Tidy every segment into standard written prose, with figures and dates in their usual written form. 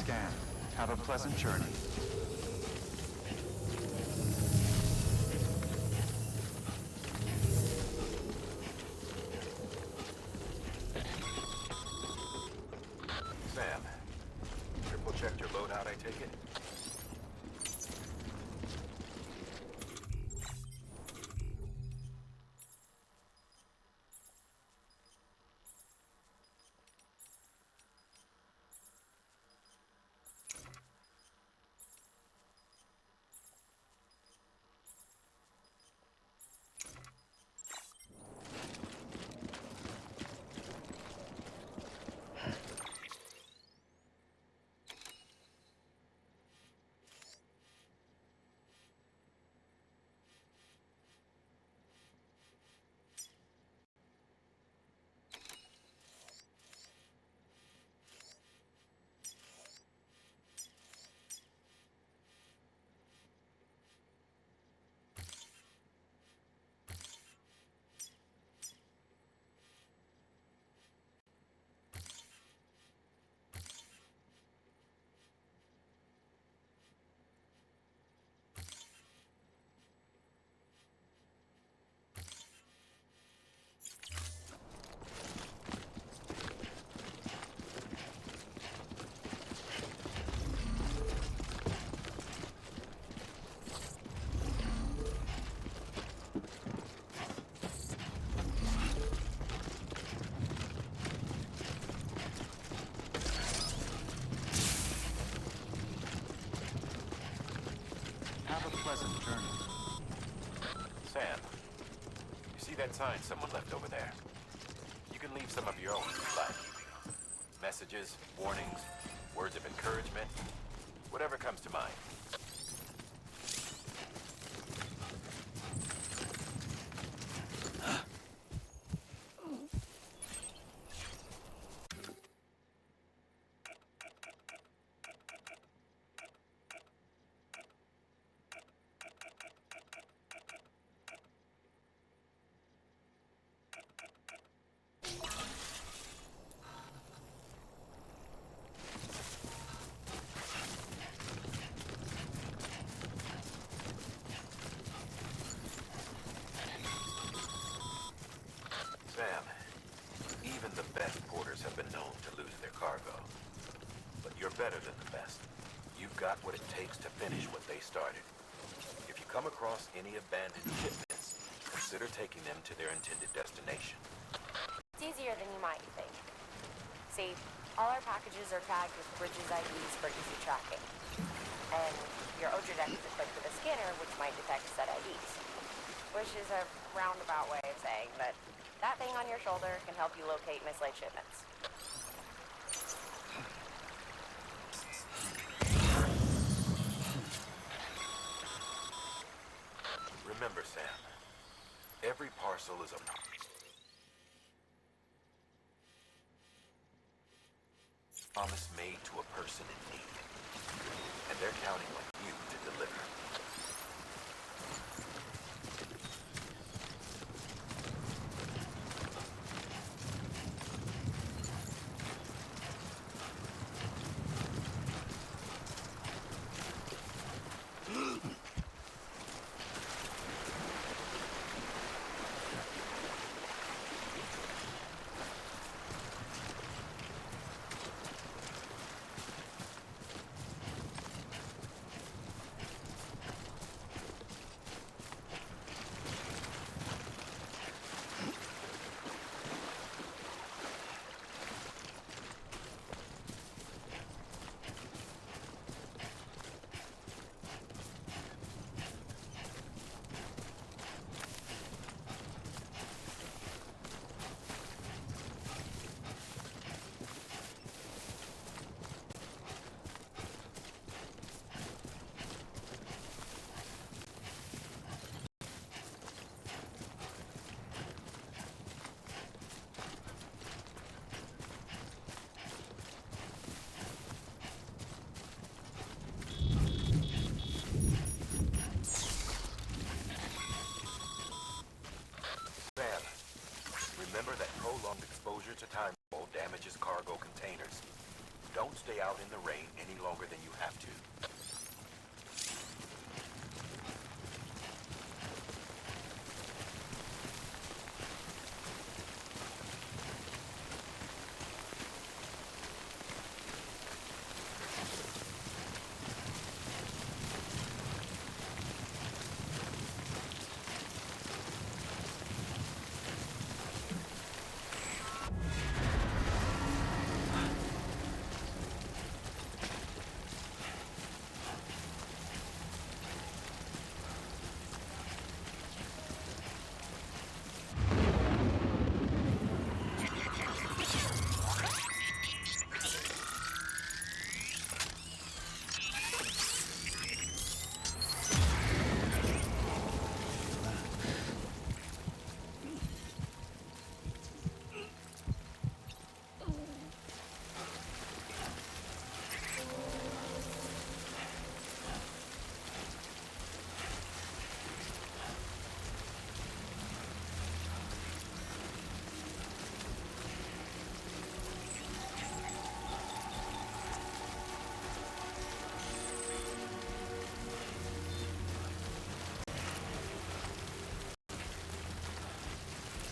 scan. Have a pleasant journey. Sam, triple checked your loadout, I take it? Have a pleasant journey. Sam, you see that sign someone left over there? You can leave some of your own if you like. Messages, warnings, words of encouragement, whatever comes to mind. Sam, even the best porters have been known to lose their cargo. But you're better than the best. You've got what it takes to finish what they started. If you come across any abandoned shipments, consider taking them to their intended destination. It's easier than you might think. See, all our packages are tagged with Bridges IDs for easy tracking. And your Oja deck is equipped with a scanner which might detect set IDs. Which is a roundabout way of saying that that thing on your shoulder can help you locate mislaid shipments. Remember, Sam, every parcel is a promise made to a person in need. And they're counting on you to deliver. Remember that prolonged exposure to time damages cargo containers. Don't stay out in the rain any longer than you have to.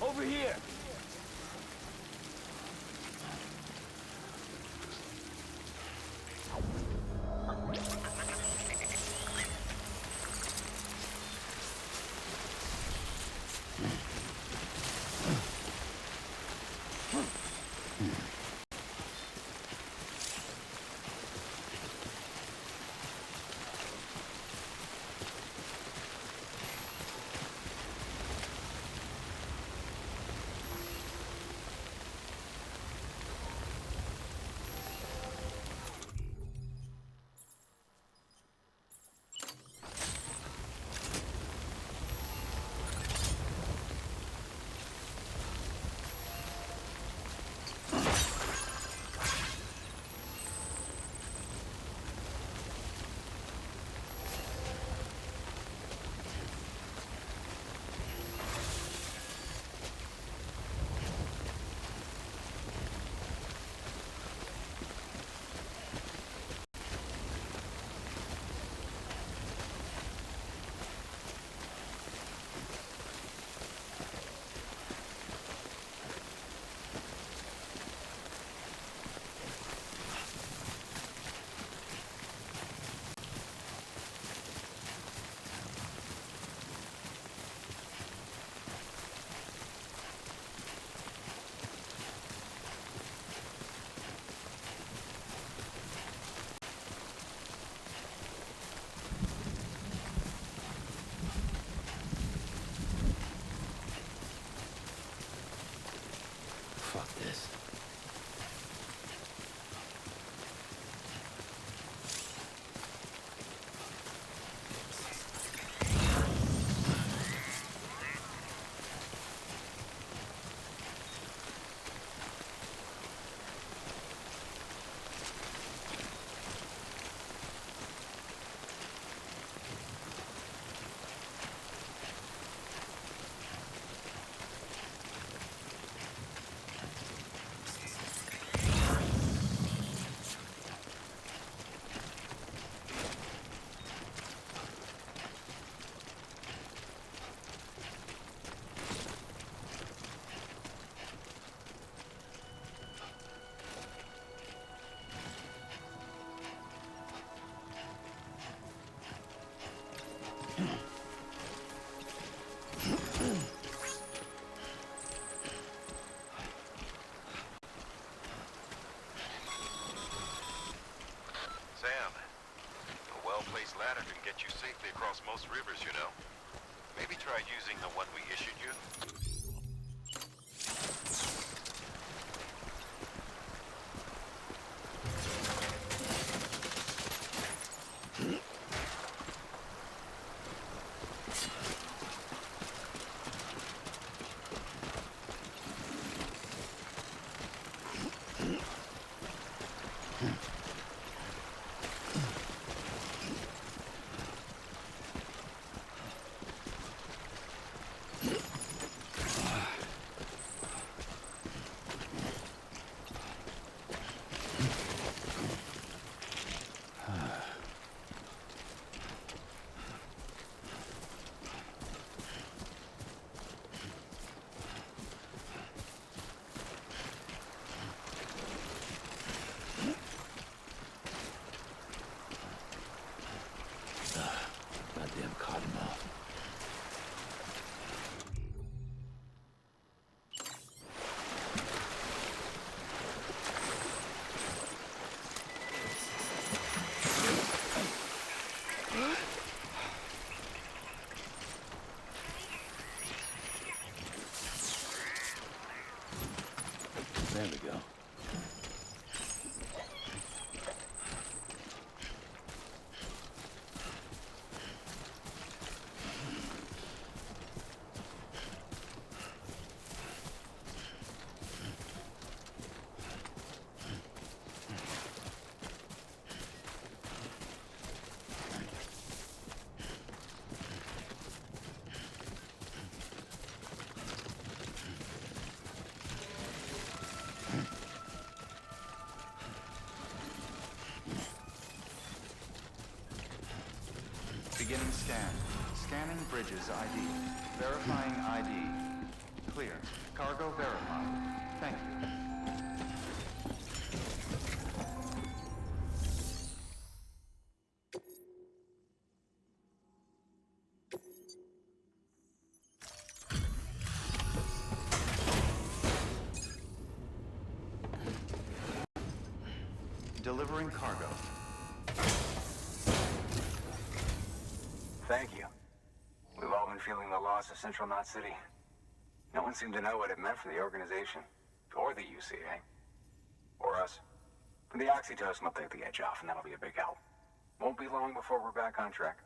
Over here! Fuck this. Sam, a well-placed ladder can get you safely across most rivers, you know. Maybe try using the one we issued you. There we go. Beginning scan. Scanning bridges ID. Verifying ID. Clear. Cargo verified. Thank you. Delivering cargo. Thank you. We've all been feeling the loss of Central Knot City. No one seemed to know what it meant for the organization, or the UCA, or us. But the oxytocin will take the edge off, and that'll be a big help. Won't be long before we're back on track.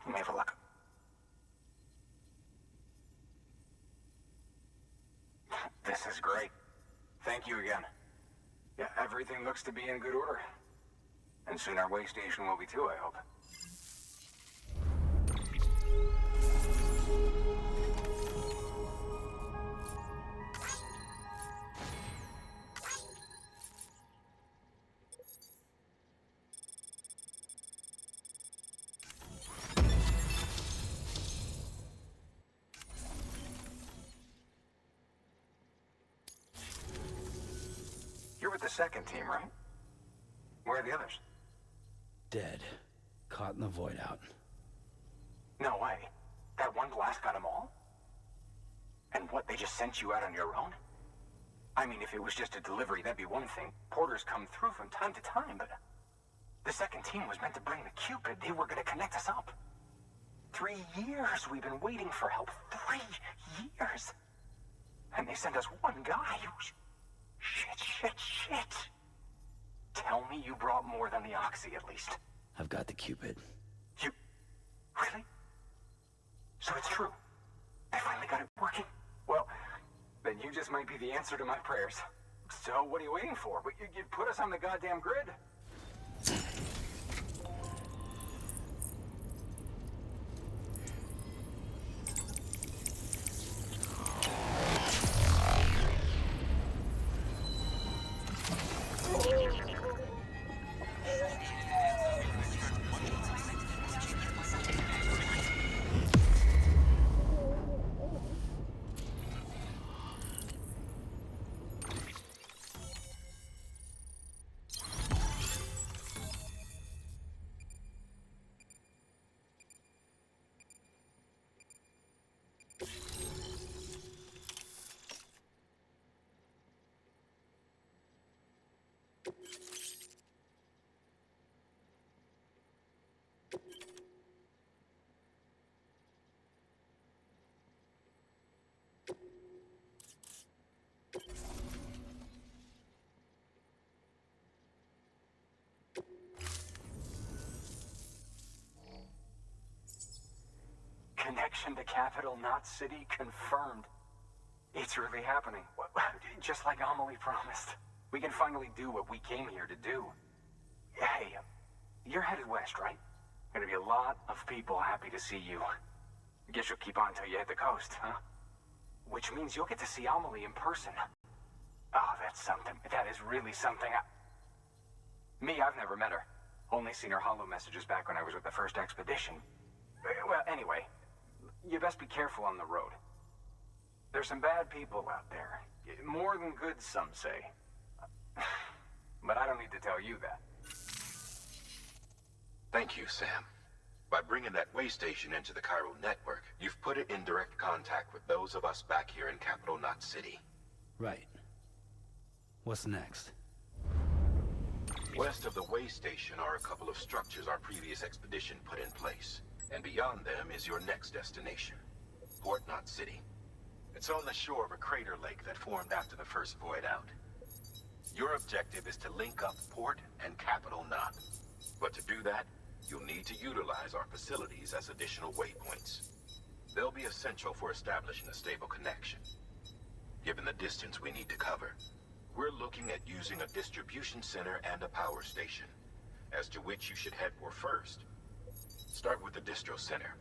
You may have a look. This is great. Thank you again. Yeah, everything looks to be in good order. And soon our way station will be too, I hope. You're with the second team, right? Where are the others? Dead. Caught in the void out. No way. That one blast got them all? And what, they just sent you out on your own? I mean, if it was just a delivery, that'd be one thing. Porters come through from time to time, but... The second team was meant to bring the Cupid. They were gonna connect us up. 3 years we've been waiting for help. 3 years! And they sent us one guy who's... Shit. Tell me you brought more than the Oxy, at least. I've got the Cupid. You... Really? So it's true. I finally got it working. Well, then you just might be the answer to my prayers. So what are you waiting for? You put us on the goddamn grid. Connection to Capital Knot City confirmed. It's really happening. Just like Amelie promised. We can finally do what we came here to do. Hey, you're headed west, right? Gonna be a lot of people happy to see you. Guess you'll keep on till you hit the coast, huh? Which means you'll get to see Amelie in person. Oh, that's something. That is really something. I've never met her. Only seen her holo messages back when I was with the first expedition. Well, anyway, you best be careful on the road. There's some bad people out there. More than good, some say. But I don't need to tell you that. Thank you, Sam. By bringing that way station into the Cairo network, you've put it in direct contact with those of us back here in Capital Knot City. Right. What's next? West of the way station are a couple of structures our previous expedition put in place. And beyond them is your next destination, Port Knot City. It's on the shore of a crater lake that formed after the first void out. Your objective is to link up Port and Capital Knot. But to do that, you'll need to utilize our facilities as additional waypoints. They'll be essential for establishing a stable connection. Given the distance we need to cover, we're looking at using a distribution center and a power station, as to which you should head for first. Start with the distro center.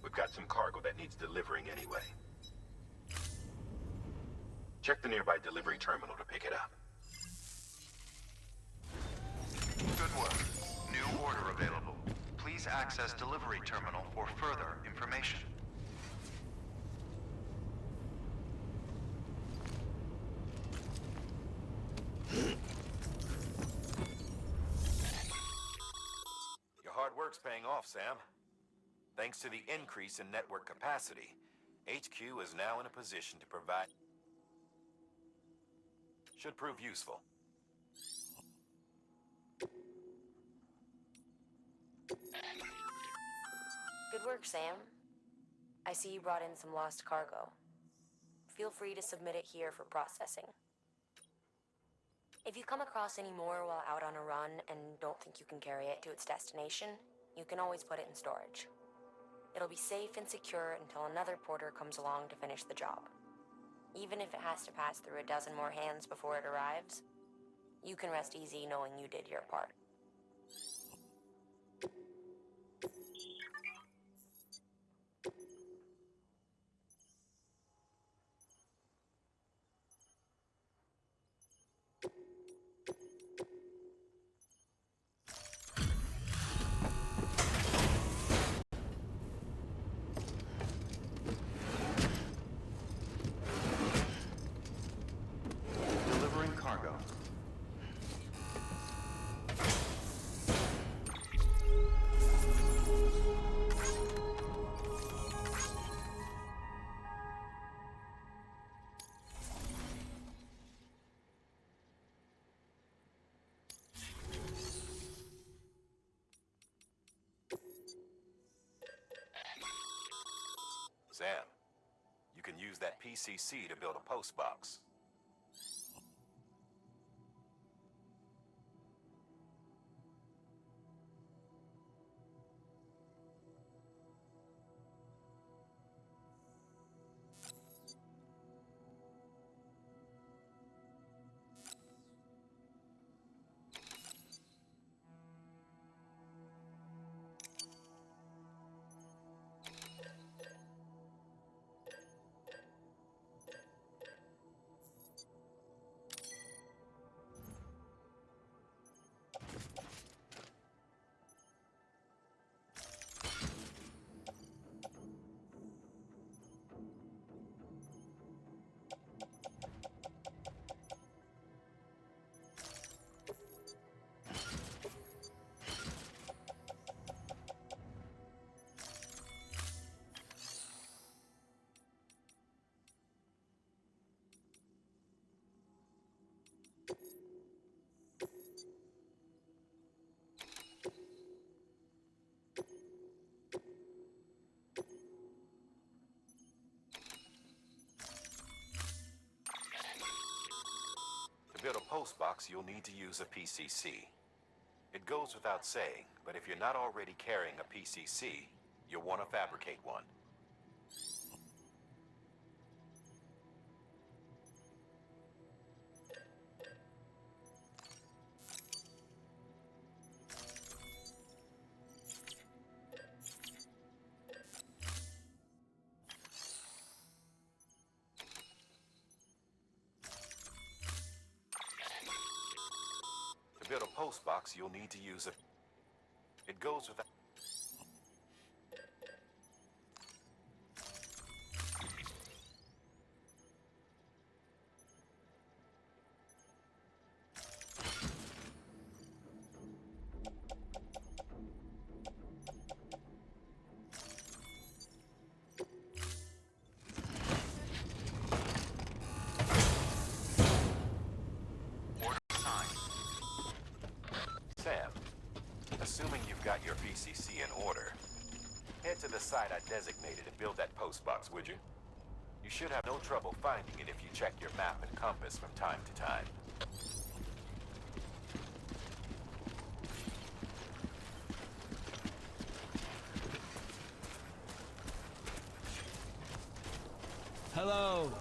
We've got some cargo that needs delivering anyway. Check the nearby delivery terminal to pick it up. Good work. New order available. Please access delivery terminal for further information. Your hard work's paying off, Sam. Thanks to the increase in network capacity, HQ is now in a position to provide... Should prove useful. Good work, Sam. I see you brought in some lost cargo. Feel free to submit it here for processing. If you come across any more while out on a run and don't think you can carry it to its destination, you can always put it in storage. It'll be safe and secure until another porter comes along to finish the job. Even if it has to pass through a dozen more hands before it arrives, you can rest easy knowing you did your part. Delivering cargo. Sam, you can use that PCC to build a post box. To build a post box, you'll need to use a PCC. It goes without saying, but if you're not already carrying a PCC, you'll want to fabricate one. To build a post box, you'll need to use a... It goes without... Order signed. Sam, assuming you've got your PCC in order, head to the site I designated and build that post box, would you? You should have no trouble finding it if you check your map and compass from time to time. Hello.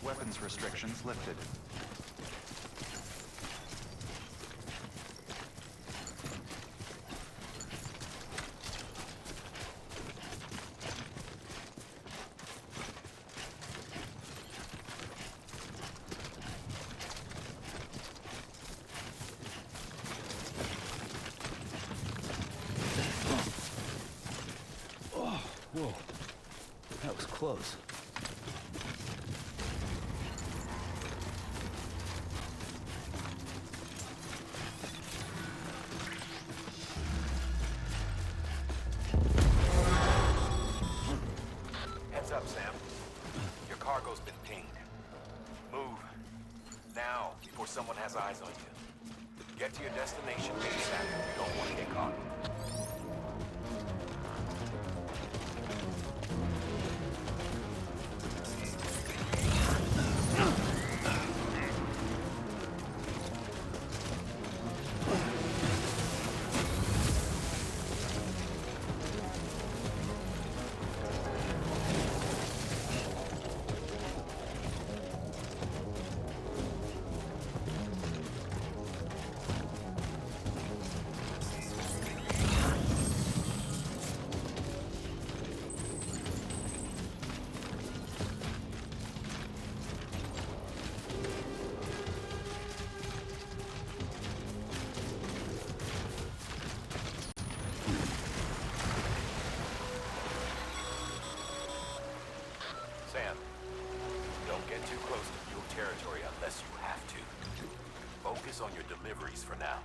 Weapons restrictions lifted. Oh, whoa. That was close. Heads up, Sam. Your cargo's been pinged. Move. Now, before someone has eyes on you. Get to your destination ASAP. You don't want to get caught. Sam, don't get too close to fuel territory unless you have to. Focus on your deliveries for now.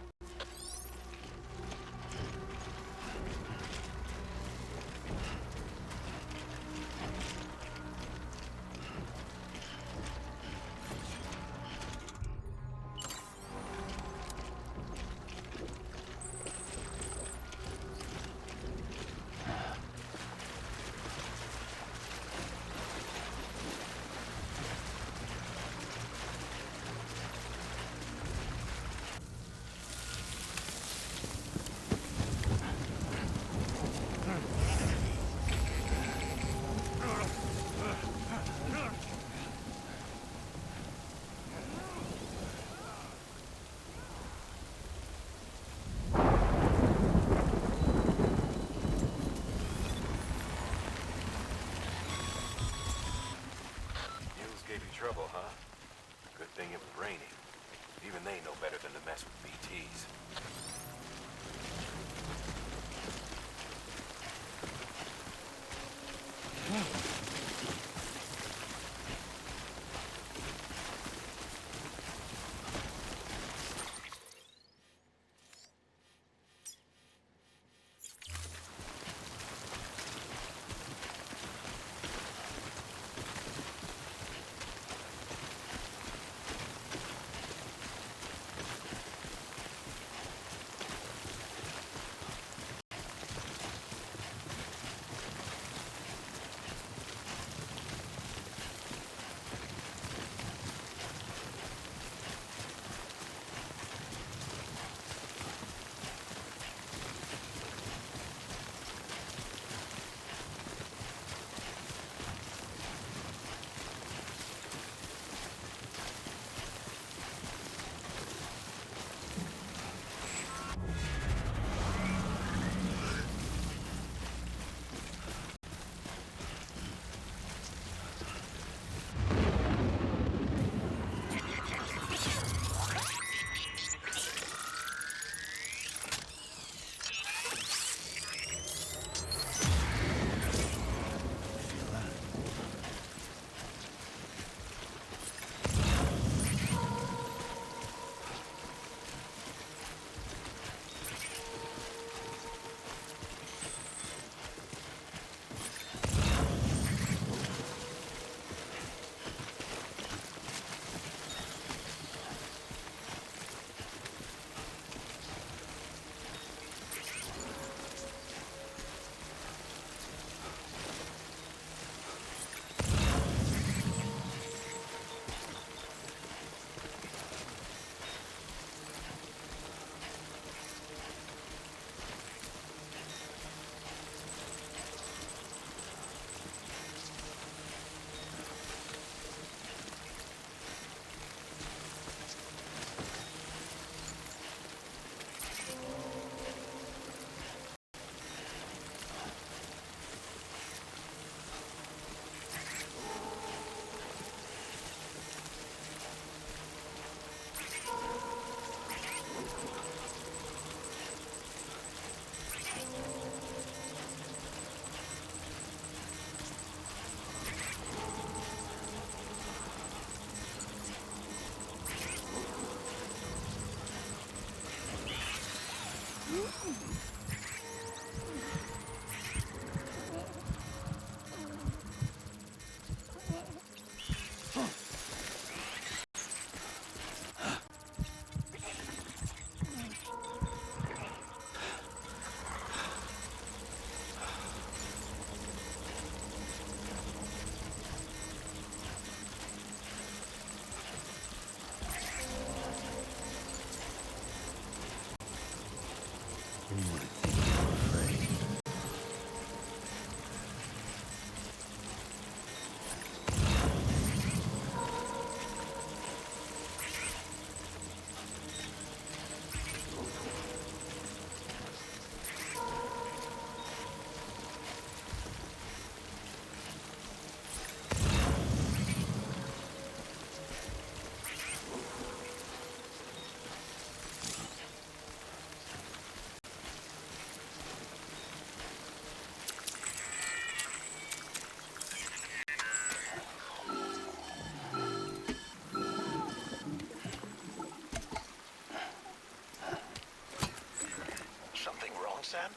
Something wrong, Sam?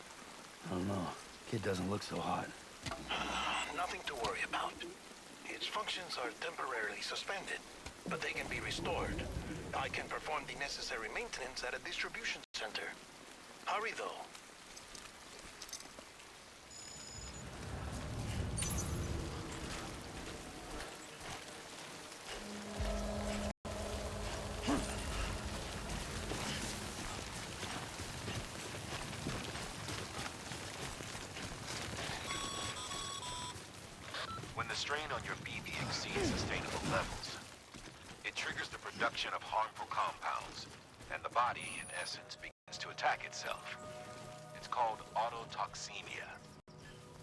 I don't know. Kid doesn't look so hot. Nothing to worry about. Its functions are temporarily suspended, but they can be restored. I can perform the necessary maintenance at a distribution center. Hurry, though. When the strain on your BB exceeds sustainable levels, it triggers the production of harmful compounds, and the body, in essence, begins to attack itself. It's called autotoxemia.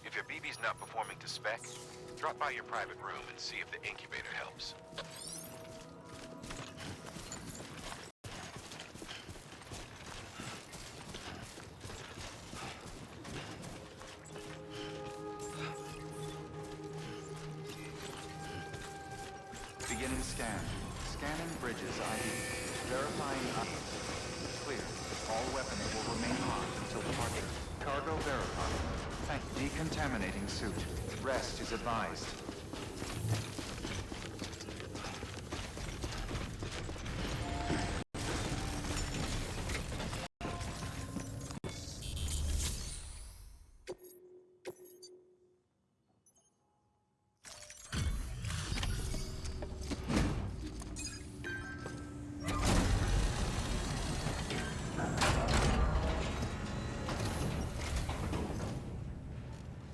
If your BB's not performing to spec, drop by your private room and see if the incubator helps. Beginning scan. Scanning bridges ID. Verifying clear. All weapons will remain armed until target. Cargo verified. Decontaminating suit. Rest is advised.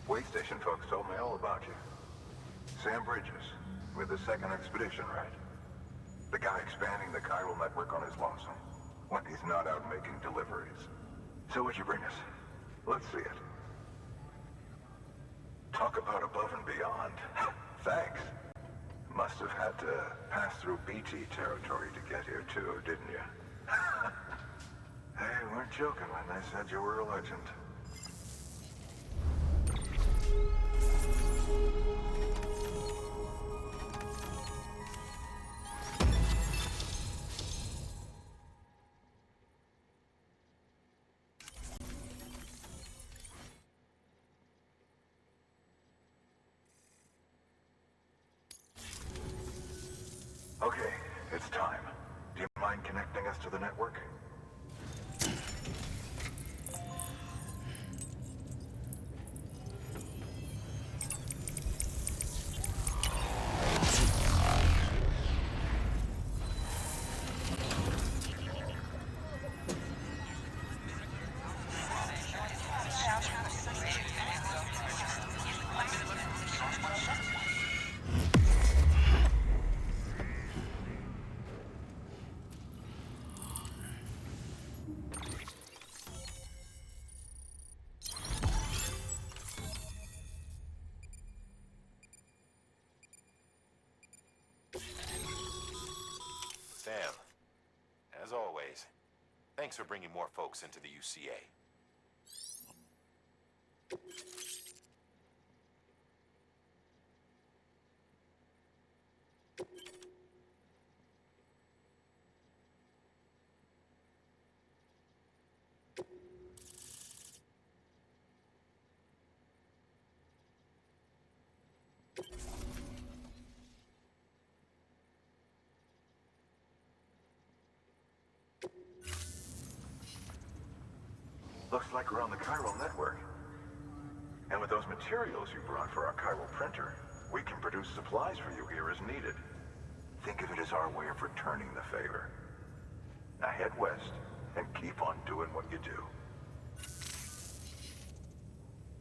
Way station folks told me all about you. Sam Bridges, with the second expedition, right? The guy expanding the chiral network on his lonesome, when he's not out making deliveries. So what'd you bring us? Let's see it. Talk about above and beyond. Thanks. Must have had to pass through BT territory to get here too, didn't you? They weren't joking when they said you were a legend. Okay, it's time. Do you mind connecting us to the network? Sam, as always, thanks for bringing more folks into the UCA. Looks like we're on the chiral network. And with those materials you brought for our chiral printer, we can produce supplies for you here as needed. Think of it as our way of returning the favor. Now head west and keep on doing what you do.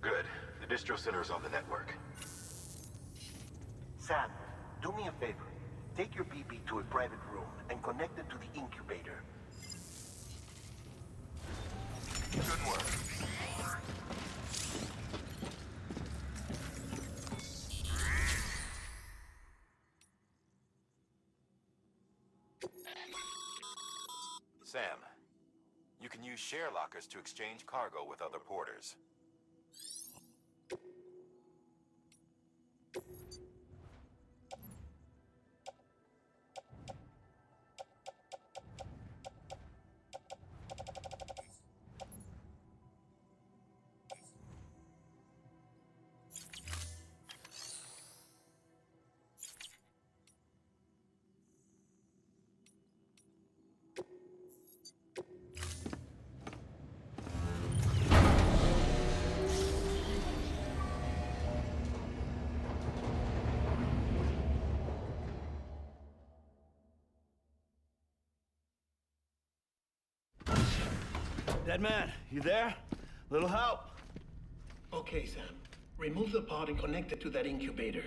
Good. The distro center is on the network. Sam, do me a favor. Take your BB to a private room and connect it to the incubator. Good work. Sam, you can use share lockers to exchange cargo with other porters. Dead man, you there? Little help? Okay, Sam. Remove the pod and connect it to that incubator.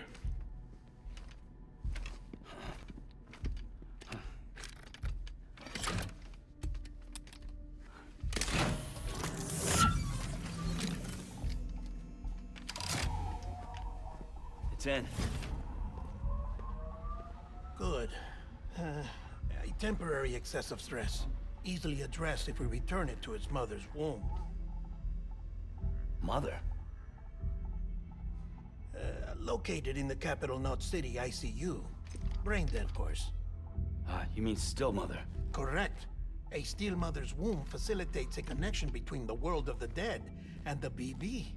It's in. Good. A temporary excessive stress. Easily addressed if we return it to its mother's womb. Mother? Located in the capital Knot City ICU. Brain dead, of course. You mean still mother? Correct. A still mother's womb facilitates a connection between the world of the dead and the BB.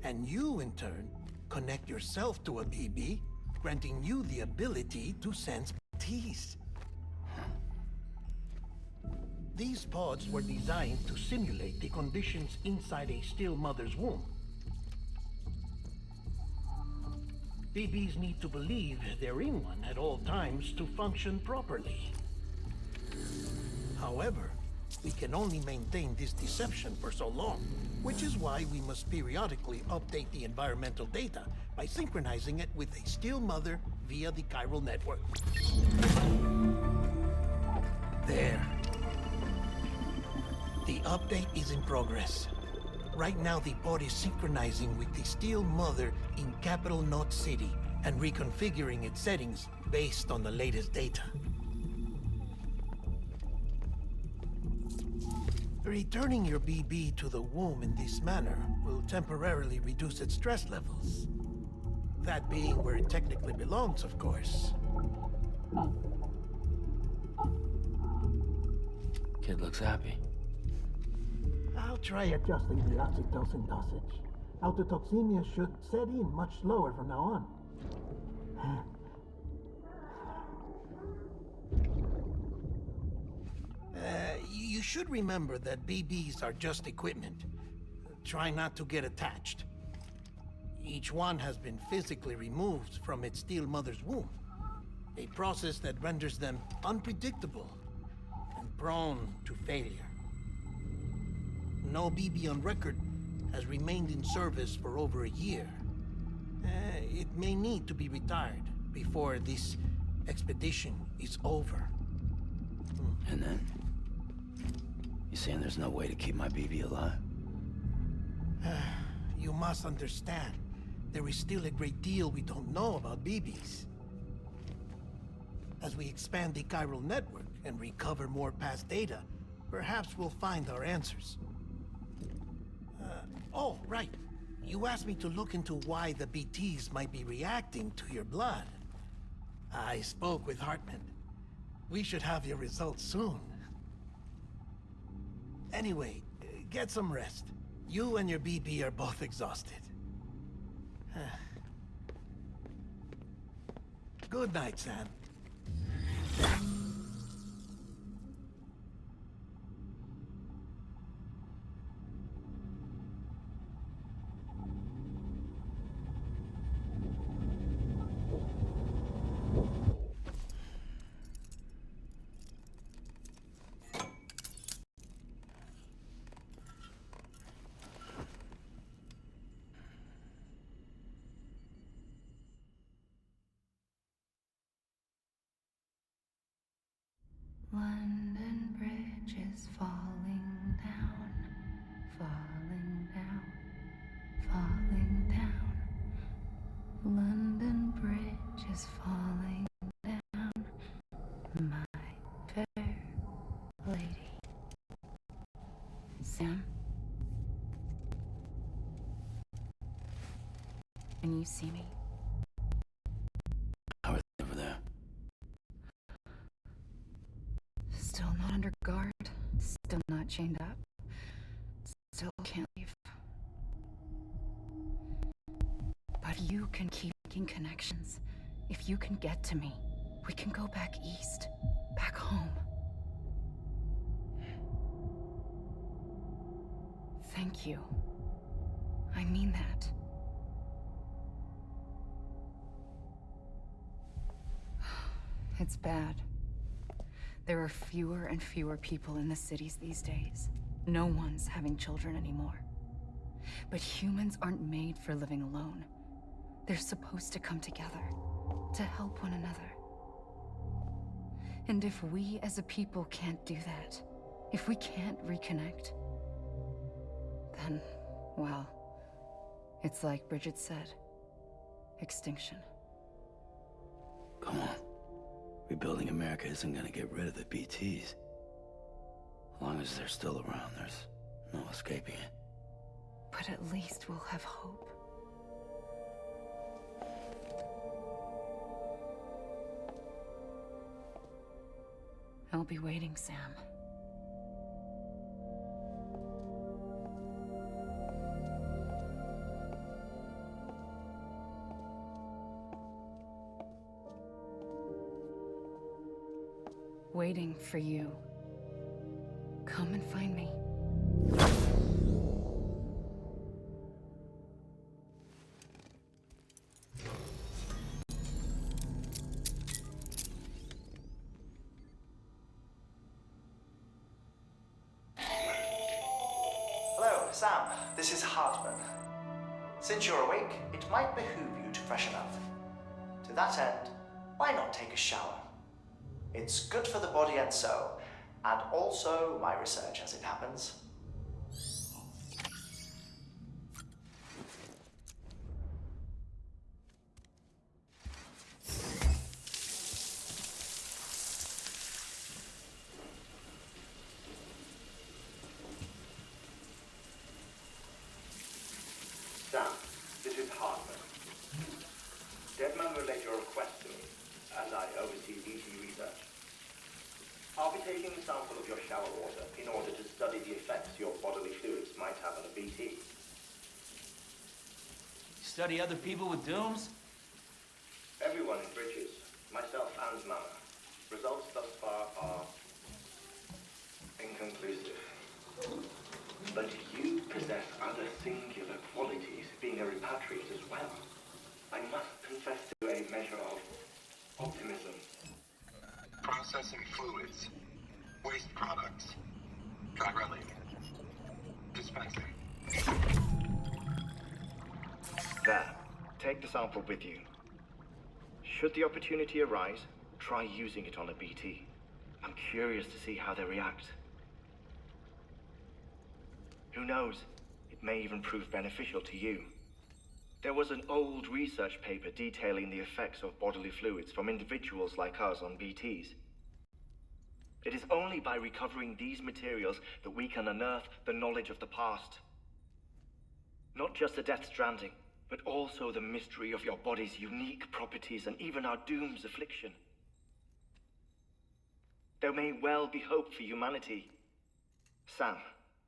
And you, in turn, connect yourself to a BB, granting you the ability to sense BTs. These pods were designed to simulate the conditions inside a still mother's womb. BBs need to believe they're in one at all times to function properly. However, we can only maintain this deception for so long, which is why we must periodically update the environmental data by synchronizing it with a still mother via the chiral network. There. The update is in progress. Right now, the pod is synchronizing with the Steel Mother in Capital Knot City and reconfiguring its settings based on the latest data. Returning your BB to the womb in this manner will temporarily reduce its stress levels. That being where it technically belongs, of course. Kid looks happy. I'll try adjusting the oxytocin dosage. Autotoxemia should set in much slower from now on. You should remember that BBs are just equipment. Try not to get attached. Each one has been physically removed from its steel mother's womb. A process that renders them unpredictable and prone to failure. No BB on record has remained in service for over a year. It may need to be retired before this expedition is over. And then? You saying there's no way to keep my BB alive? You must understand, there is still a great deal we don't know about BBs. As we expand the chiral network and recover more past data, perhaps we'll find our answers. Oh, right. You asked me to look into why the BTs might be reacting to your blood. I spoke with Hartman. We should have your results soon. Anyway, get some rest. You and your BB are both exhausted. Good night, Sam. Sam? Can you see me? How are they over there? Still not under guard, still not chained up, still can't leave. But you can keep making connections. If you can get to me, we can go back east, back home. Thank you. I mean that. It's bad. There are fewer and fewer people in the cities these days. No one's having children anymore. But humans aren't made for living alone. They're supposed to come together, to help one another. And if we as a people can't do that, if we can't reconnect, then, well, it's like Bridget said, extinction. Come on. Rebuilding America isn't gonna get rid of the BTs. As long as they're still around, there's no escaping it. But at least we'll have hope. I'll be waiting, Sam. Waiting for you. Come and find me. Hello, Sam. This is Hartman. Since you're awake, it might behoove you to freshen up. To that end, why not take a shower? It's good for the body and soul, and also my research as it happens. Sam, this is Hartman. Deadman relayed your request to me, as I oversee BT research. I'll be taking a sample of your shower water in order to study the effects your bodily fluids might have on a BT. Study other people with dooms? Everyone in Bridges, myself and Mama. Results thus far are inconclusive. But you possess other singular qualities, being a repatriate as well. I must confess to a measure of optimism. Processing fluids. Waste products. Try running. Dispensing. There. Take the sample with you. Should the opportunity arise, try using it on a BT. I'm curious to see how they react. Who knows? It may even prove beneficial to you. There was an old research paper detailing the effects of bodily fluids from individuals like us on BTs. It is only by recovering these materials that we can unearth the knowledge of the past. Not just the death stranding, but also the mystery of your body's unique properties and even our doom's affliction. There may well be hope for humanity. Sam,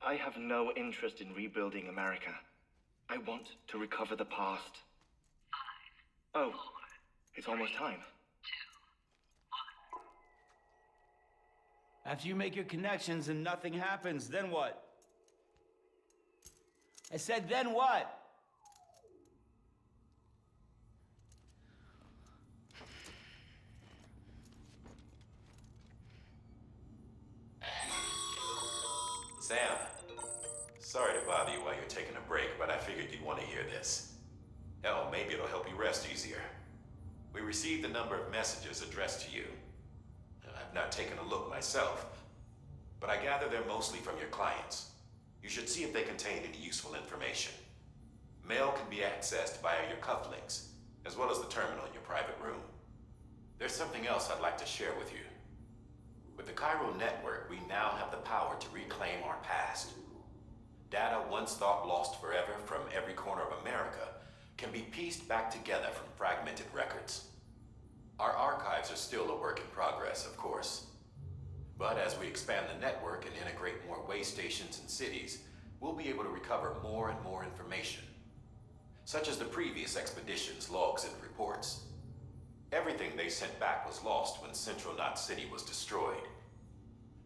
I have no interest in rebuilding America. I want to recover the past. 5, 4, oh, it's almost time. 2, 1. After you make your connections and nothing happens, then what? I said, then what? Sam, sorry to bother you while you're taking a break, but I figured you'd want to hear this. Hell, maybe it'll help you rest easier. We received a number of messages addressed to you. I've not taken a look myself, but I gather they're mostly from your clients. You should see if they contain any useful information. Mail can be accessed via your cufflinks, as well as the terminal in your private room. There's something else I'd like to share with you. With the Cairo network, we now have the power to reclaim our past. once thought lost forever from every corner of America can be pieced back together from fragmented records. Our archives are still a work in progress, of course. But as we expand the network and integrate more way stations and cities, we'll be able to recover more and more information, such as the previous expedition's logs and reports. Everything they sent back was lost when Central Knot City was destroyed.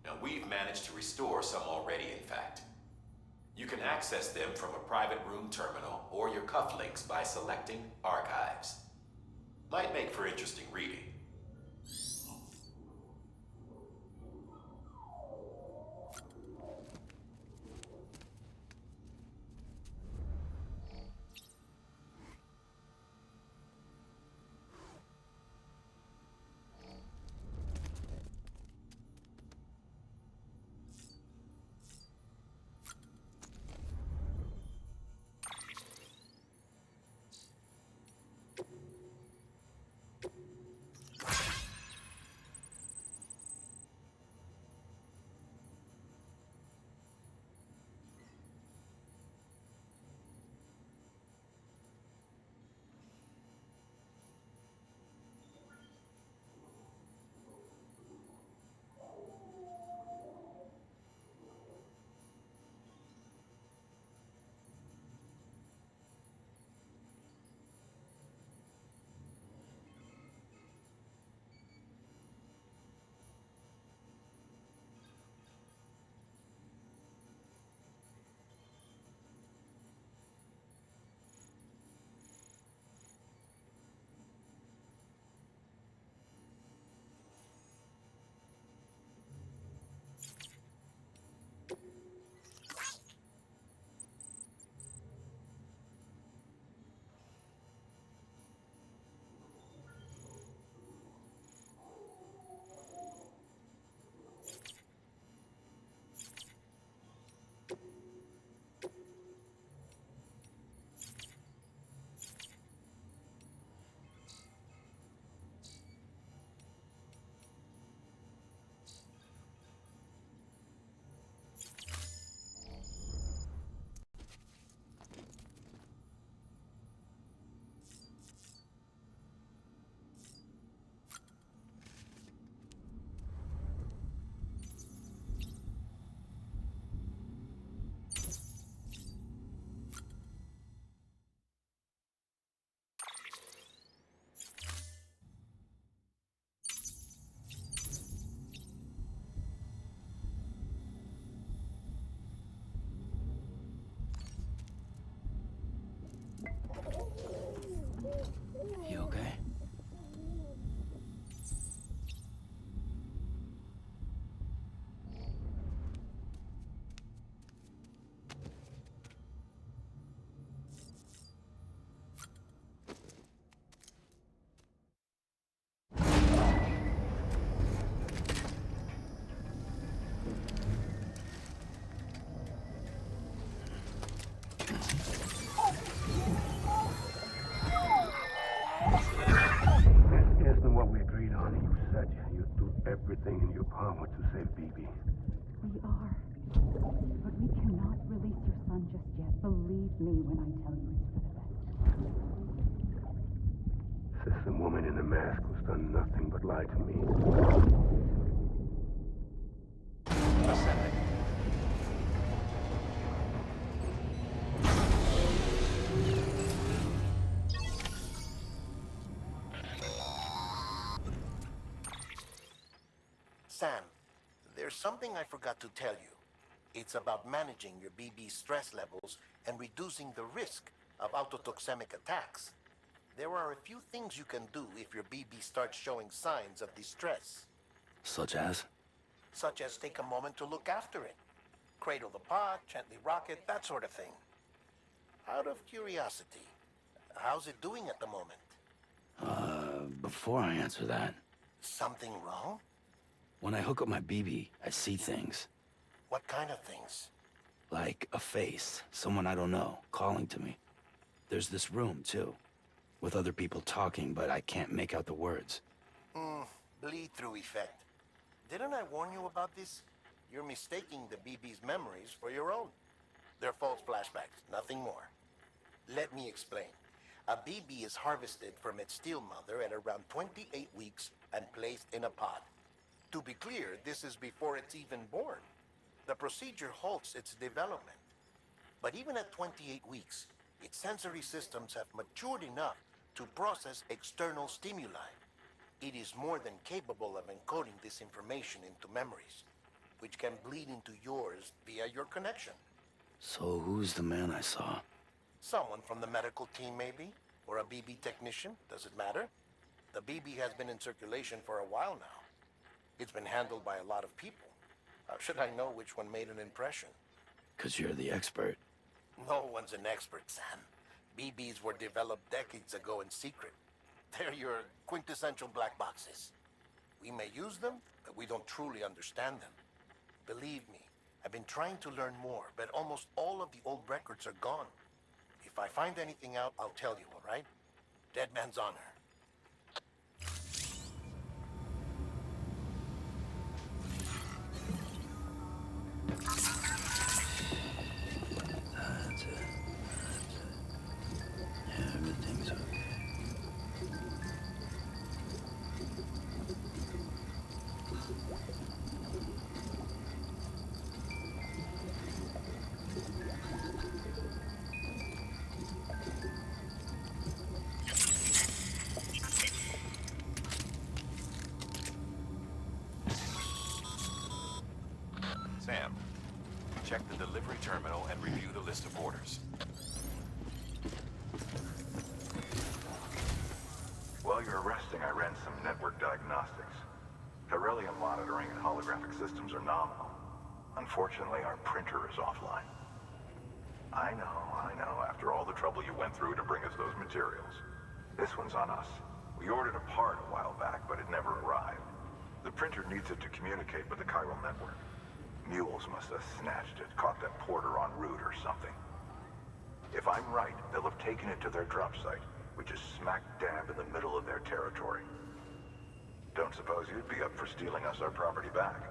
Now, we've managed to restore some already, in fact. You can access them from a private room terminal or your cufflinks by selecting Archives. Might make for interesting reading. You okay? Isn't what we agreed on. You said you'd do everything in your power to save BB. We are. But we cannot release your son just yet. Believe me when I tell you it's for the best. Says the woman in the mask who's done nothing but lie to me. Ascending. Sam, there's something I forgot to tell you. It's about managing your BB stress levels and reducing the risk of autotoxemic attacks. There are a few things you can do if your BB starts showing signs of distress. Such as? Such as take a moment to look after it. Cradle the pot, gently rock it, that sort of thing. Out of curiosity, how's it doing at the moment? Before I answer that, Something wrong? when I hook up my BB, I see things. What kind of things? Like a face, someone I don't know, calling to me. There's this room, too, with other people talking, but I can't make out the words. Bleed-through effect. Didn't I warn you about this? You're mistaking the BB's memories for your own. They're false flashbacks, nothing more. Let me explain. A BB is harvested from its steel mother at around 28 weeks and placed in a pod. To be clear, this is before it's even born. The procedure halts its development. But even at 28 weeks, its sensory systems have matured enough to process external stimuli. It is more than capable of encoding this information into memories, which can bleed into yours via your connection. So who's the man I saw? Someone from the medical team, maybe? Or a BB technician? Does it matter? The BB has been in circulation for a while now. It's been handled by a lot of people. How should I know which one made an impression? 'Cause you're the expert. No one's an expert, Sam. BBs were developed decades ago in secret. They're your quintessential black boxes. We may use them, but we don't truly understand them. Believe me, I've been trying to learn more, but almost all of the old records are gone. If I find anything out, I'll tell you, all right? Dead man's honor. That's it. Yeah, everything's okay. Sam, check the delivery terminal and review the list of orders. While you're resting, I ran some network diagnostics. Beryllium monitoring and holographic systems are nominal. Unfortunately, our printer is offline. I know. After all the trouble you went through to bring us those materials. This one's on us. We ordered a part a while back, but it never arrived. The printer needs it to communicate with the chiral network. Mules must have snatched it, caught that porter en route or something. If I'm right, they'll have taken it to their drop site, which is smack dab in the middle of their territory. Don't suppose you'd be up for stealing us our property back?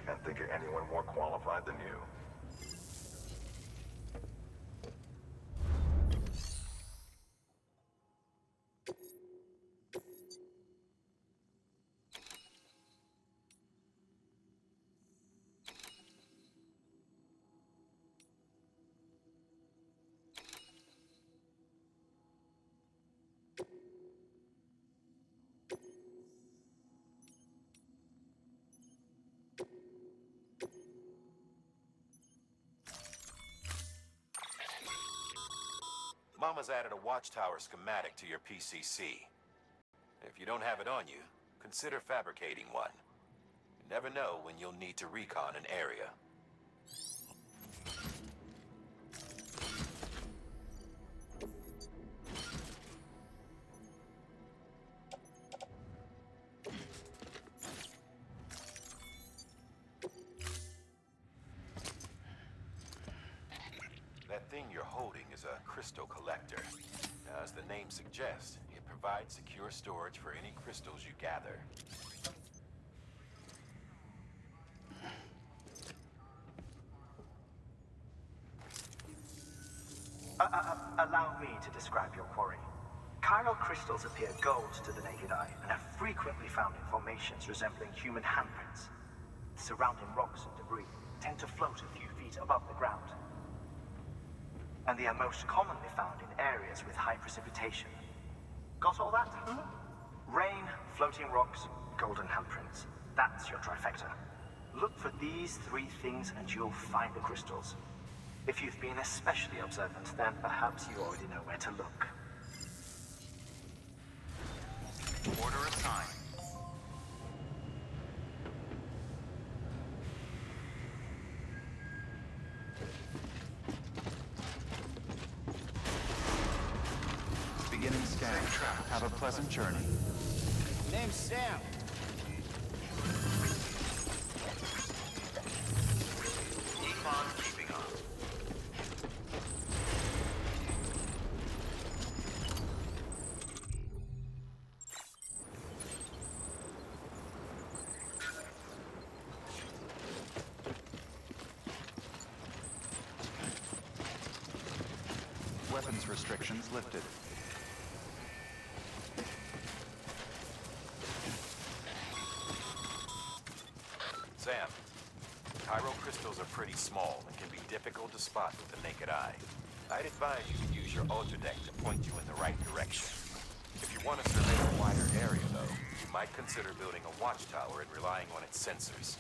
Can't think of anyone more qualified than you. Mama's added a watchtower schematic to your PCC. If you don't have it on you, consider fabricating one. You never know when you'll need to recon an area. That thing you're holding is a crystal collector. Now, as the name suggests, it provides secure storage for any crystals you gather. Allow me to describe your quarry. Chiral crystals appear gold to the naked eye and are frequently found in formations resembling human handprints. Surrounding rocks and debris tend to float a few feet above the ground. And they are most commonly found in areas with high precipitation. Got all that? Rain, floating rocks, golden handprints. That's your trifecta. Look for these three things and you'll find the crystals. If you've been especially observant, then perhaps you already know where to look. Order assigned. Beginning scan. Have a pleasant journey. Name's Sam. Econ keeping on. weapons restrictions lifted. Sam, Cairo crystals are pretty small and can be difficult to spot with the naked eye. I'd advise you to use your ultra deck to point you in the right direction. If you want to survey a wider area, though, you might consider building a watchtower and relying on its sensors.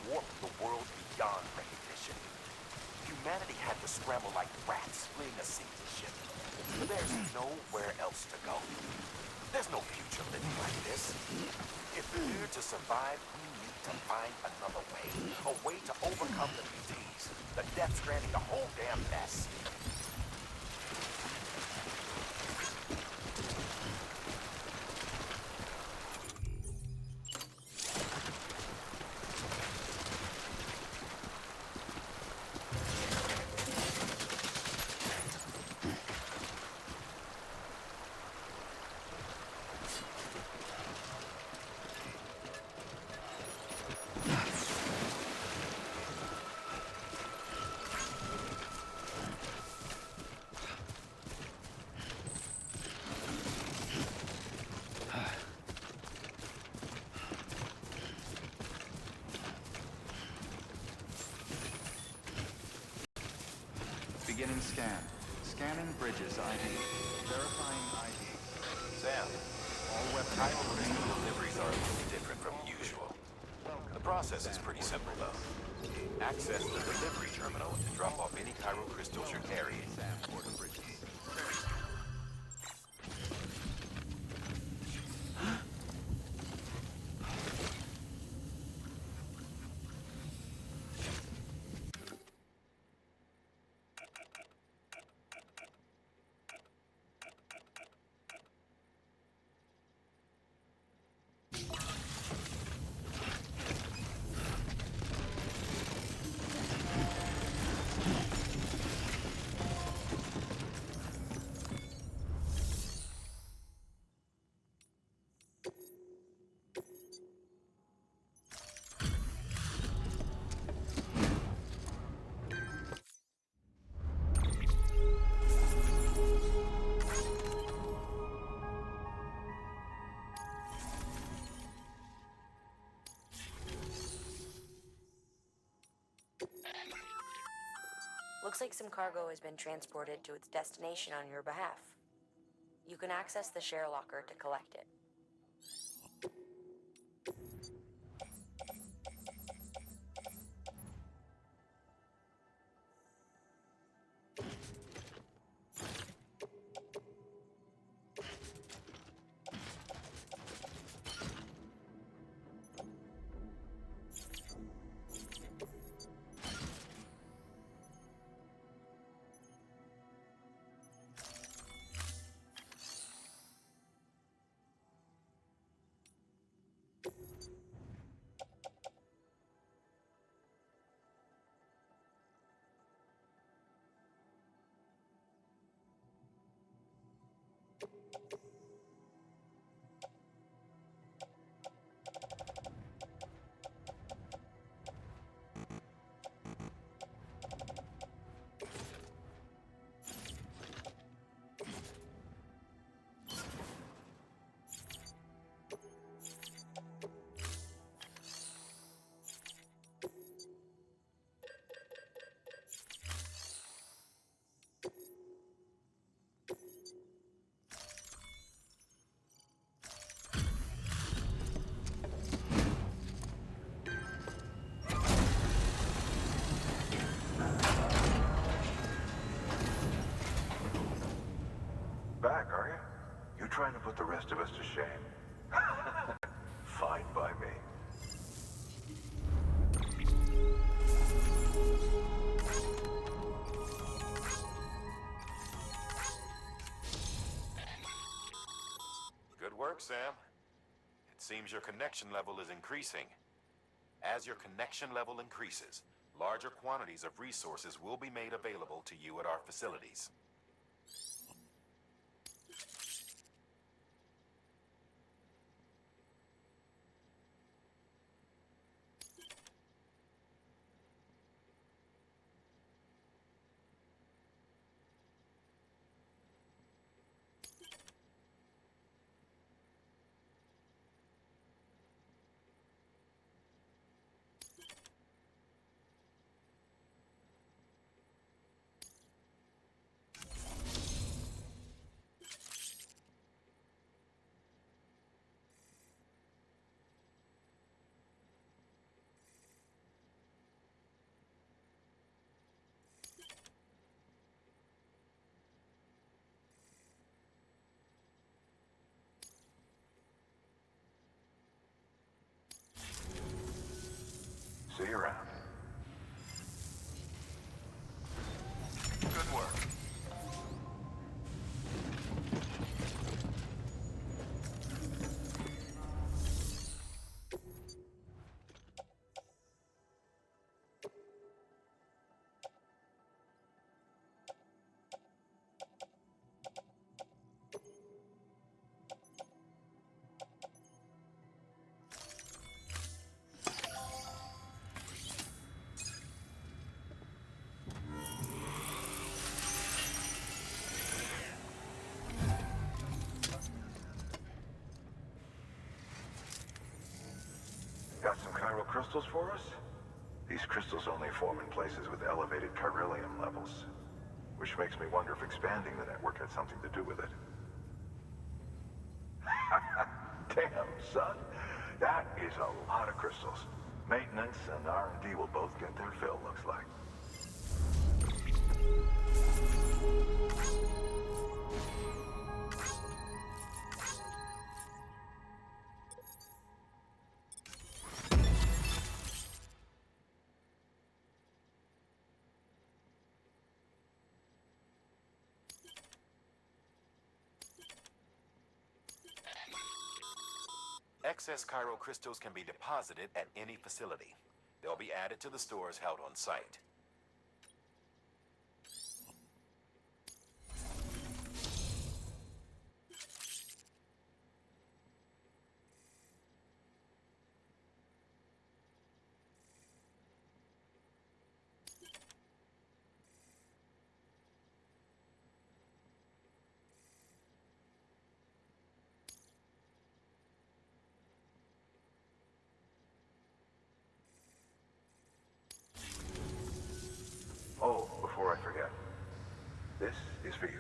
warped the world beyond recognition. Humanity had to scramble like rats fleeing a sinking ship. There's nowhere else to go. There's no future living like this. If we're to survive, we need to find another way. A way to overcome the BTs, the Death Stranding, the whole damn mess. Beginning scan. Scanning bridges ID. Verifying ID. Sam, All weapons Kyle will crystal remain deliveries are a little different from usual. The process is pretty simple, though. Access the delivery terminal to drop off any Cairo crystals you're carrying. Sam Porter bridges. Looks like some cargo has been transported to its destination on your behalf. You can access the share locker to collect it. Back, are you? You trying to put the rest of us to shame? Fine by me. Good work, Sam. It seems your connection level is increasing. As your connection level increases, larger quantities of resources will be made available to you at our facilities. See you around. Good work. Got some chiral crystals for us? These crystals only form in places with elevated chiralium levels, which makes me wonder if expanding the network had something to do with it. Damn, son. That is a lot of crystals. Maintenance and R&D will both get their fill, looks like. Excess chiral crystals can be deposited at any facility. They'll be added to the stores held on site. Oh, before I forget, this is for you.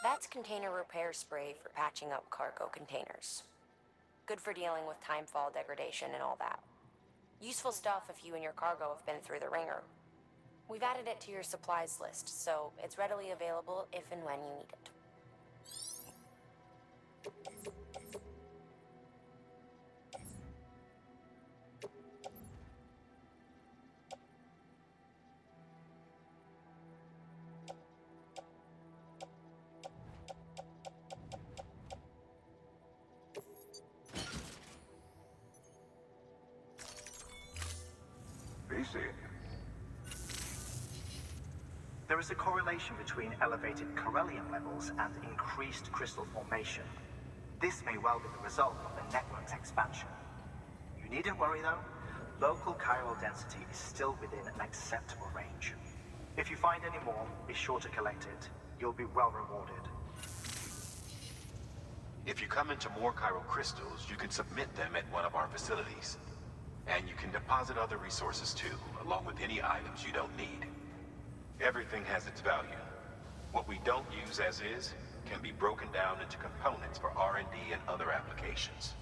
That's container repair spray for patching up cargo containers. Good for dealing with timefall degradation and all that. Useful stuff if you and your cargo have been through the ringer. We've added it to your supplies list, so it's readily available if and when you need it. Be seeing you. There is a correlation between elevated chiralium levels and increased crystal formation. This may well be the result of the network's expansion. You needn't worry though. Local chiral density is still within an acceptable range. If you find any more, be sure to collect it. You'll be well rewarded. If you come into more chiral crystals, you can submit them at one of our facilities. And you can deposit other resources too, along with any items you don't need. Everything has its value. What we don't use as is can be broken down into components for R&D and other applications.